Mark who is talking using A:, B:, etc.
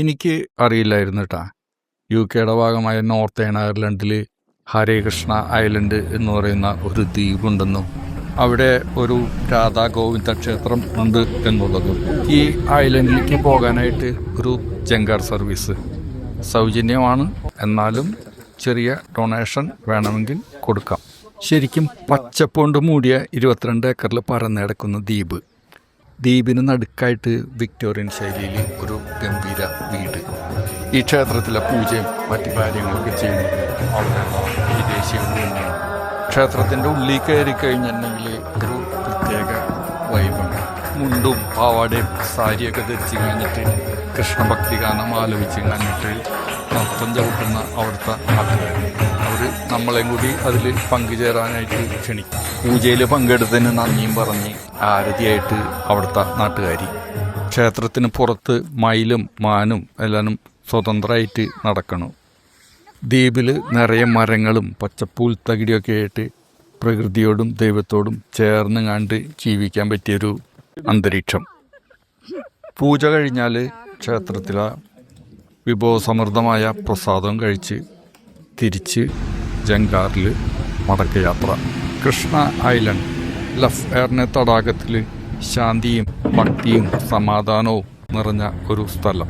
A: എനിക്ക് അറിയില്ലായിരുന്നു കേട്ടാ. യുകെയുടെ ഭാഗമായ നോർത്തേൺ അയർലൻഡിൽ ഹരേകൃഷ്ണ ഐലൻഡ് എന്ന് പറയുന്ന ഒരു ദ്വീപുണ്ടെന്നും അവിടെ ഒരു രാധാ ഗോവിന്ദ ക്ഷേത്രം ഉണ്ട് എന്നുള്ളതും. ഈ ഐലൻഡിലേക്ക് പോകാനായിട്ട് ഒരു ജങ്കാർ സർവീസ് സൗജന്യമാണ്, എന്നാലും ചെറിയ ഡൊണേഷൻ വേണമെങ്കിൽ കൊടുക്കാം. ശരിക്കും പച്ചപ്പുകൊണ്ട് മൂടിയ 22 ഏക്കറിൽ പരന്നിടക്കുന്ന ദ്വീപ്. ദ്വീപിന് നടുക്കായിട്ട് വിക്ടോറിയൻ ശൈലിയിൽ ഒരു ഗംഭീര വീട്. ഈ ക്ഷേത്രത്തിലെ പൂജയും മറ്റു കാര്യങ്ങളൊക്കെ ചെയ്യുന്നത് അവിടെ വിദേശികൾ തന്നെയാണ്. ക്ഷേത്രത്തിൻ്റെ ഉള്ളിൽ കയറി കഴിഞ്ഞിട്ടുണ്ടെങ്കിൽ ഒരു പ്രത്യേക വൈബുണ്ട്. മുണ്ടും പാവാടയും സാരിയൊക്കെ ധരിച്ച് കഴിഞ്ഞിട്ട് കൃഷ്ണഭക്തി ഗാനം ആലോചിച്ച് കഴിഞ്ഞിട്ട് നൃത്തം ചവിട്ടുന്ന അവിടുത്തെ നാട്ടുകാർ അവർ നമ്മളെയും കൂടി അതിൽ പങ്കുചേരാനായിട്ട് ക്ഷണിക്കും. പൂജയിൽ പങ്കെടുത്തതിന് നന്ദിയും പറഞ്ഞ് ആരതിയായിട്ട് അവിടുത്തെ നാട്ടുകാരി. ക്ഷേത്രത്തിന് പുറത്ത് മയിലും മാനും എല്ലാം സ്വതന്ത്രമായിട്ട് നടക്കണം. ദ്വീപിൽ നിറയെ മരങ്ങളും പച്ചപ്പൂൽ തകിടിയൊക്കെ ആയിട്ട് പ്രകൃതിയോടും ദൈവത്തോടും ചേർന്ന് കണ്ട് ജീവിക്കാൻ പറ്റിയൊരു അന്തരീക്ഷം. പൂജ കഴിഞ്ഞാൽ ക്ഷേത്രത്തിലെ വിഭവസമൃദ്ധമായ പ്രസാദം കഴിച്ച് തിരിച്ച് ജങ്കാറിൽ മടക്കയാത്ര. കൃഷ്ണ ഐലൻഡ് ലഫ് എയർനെ തടാകത്തിൽ ശാന്തിയും ഭക്തിയും സമാധാനവും നിറഞ്ഞ ഒരു സ്ഥലം.